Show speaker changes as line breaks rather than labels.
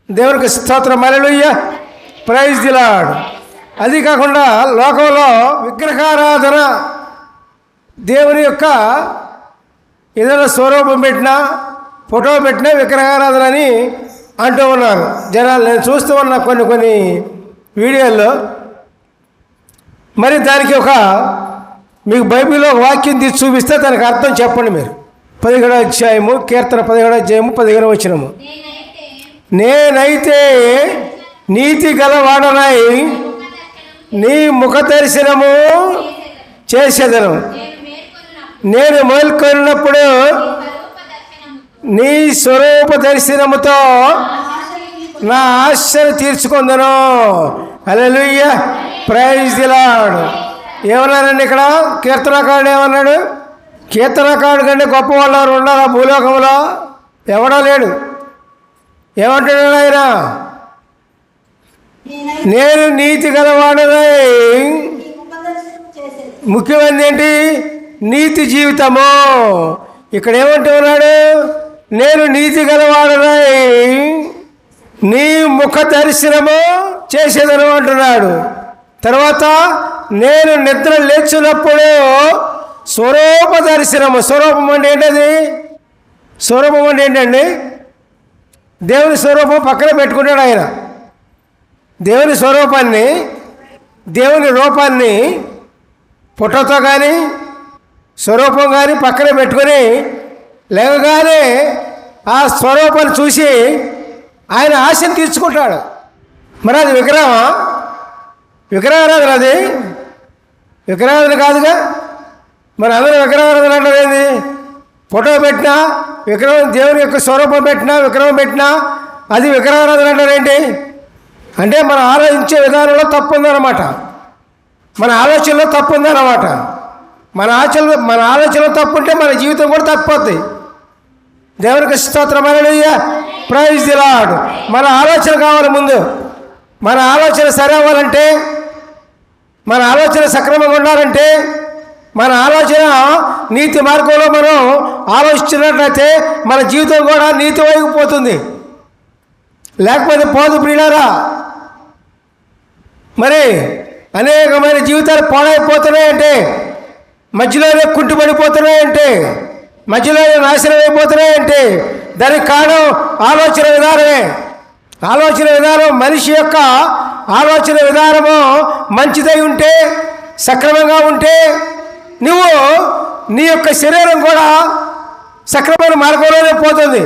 దేవునికి స్తోత్రం, హల్లెలూయా, praise the lord. అది కాకుండా లోకంలో విగ్రహారాధన, దేవుని యొక్క ఏదైనా స్వరూపం పెట్టినా ఫోటో పెట్టినా విగ్రహారాధన అని అంటూ ఉన్నారు జనాలు. నేను చూస్తూ ఉన్న కొన్ని వీడియోల్లో. మరి దానికి మీకు బైబిల్లో వాక్యం తీసి చూపిస్తే దానికి అర్థం చెప్పండి మీరు. 17వ అధ్యాయము, కీర్తన 17వ అధ్యాయము 15వ వచనము. నేనైతే నీతి గలవాడనై నీ ముఖ దర్శనము చేసేదను. నేను మేల్కొన్నప్పుడు నీ స్వరూప దర్శనముతో నా ఆశను తీర్చుకుందను. హల్లెలూయా, ప్రైజ్ ది లార్డ్. ఏమన్నారండి ఇక్కడ? కీర్తనకారుడు ఏమన్నాడు? కీర్తనకారుడు కంటే గొప్ప వాళ్ళు ఉన్నారా భూలోకంలో? ఎవడో లేడు. ఏమంటున్నాడు ఆయన? నేను నీతి గలవాడనై. ముఖ్యమైనది ఏంటి? నీతి జీవితము. ఇక్కడ ఏమంటున్నాడు? నేను నీతి గలవాడనై నీ ముఖ దర్శనము చేసేదను అంటున్నాడు. తర్వాత నేను నిద్ర లేచినప్పుడు స్వరూప దర్శనము. స్వరూపం అంటే ఏంటది? స్వరూపం అంటే ఏంటండి? దేవుని స్వరూపం పక్కన పెట్టుకుంటాడు ఆయన. దేవుని స్వరూపాన్ని, దేవుని రూపాన్ని ఫోటోతో కానీ స్వరూపం కానీ పక్కన పెట్టుకొని లేవగానే ఆ స్వరూపాన్ని చూసి ఆయన ఆశను తీర్చుకుంటాడు. మరి అది విగ్రహమా? విగ్రహారాధన అది? విగ్రహారాధన కాదుగా. మరి అందరూ విగ్రహారాధన అంటారు ఏంది? ఫోటో పెట్టినా విగ్రహం, దేవుని యొక్క స్వరూపం పెట్టినా విగ్రహం పెట్టినా అది విగ్రహారాధన అంటారేంటి? అంటే మన ఆలోచించే విధానంలో తప్పు ఉందన్నమాట. మన ఆలోచనలో తప్పు ఉందన్నమాట. మన ఆలోచనలో తప్పు ఉంటే మన జీవితం కూడా తప్పిపోద్ది. దేవునికి స్తోత్రం, హల్లెలూయా, ప్రైజ్ ది లార్డ్. మన ఆలోచన కావాలి ముందు. మన ఆలోచన సరి అవ్వాలంటే, మన ఆలోచన సక్రమంగా ఉండాలంటే, మన ఆలోచన నీతి మార్గంలో మనం ఆలోచించినట్లయితే మన జీవితం కూడా నీతి వైపు పోతుంది. లేకపోతే పోదు ప్రియులారా. మరి అనేకమైన జీవితాలు పాడైపోతున్నాయంటే, మధ్యలోనే కుంటుపడిపోతున్నాయంటే, మధ్యలోనే నాశనం అయిపోతున్నాయంటే దానికి కారణం ఆలోచన విధానమే. ఆలోచన విధానం, మనిషి యొక్క ఆలోచన విధానము మంచిదై ఉంటే, సక్రమంగా ఉంటే నువ్వు నీ యొక్క శరీరం కూడా సక్రమైన మార్గంలోనే పోతుంది.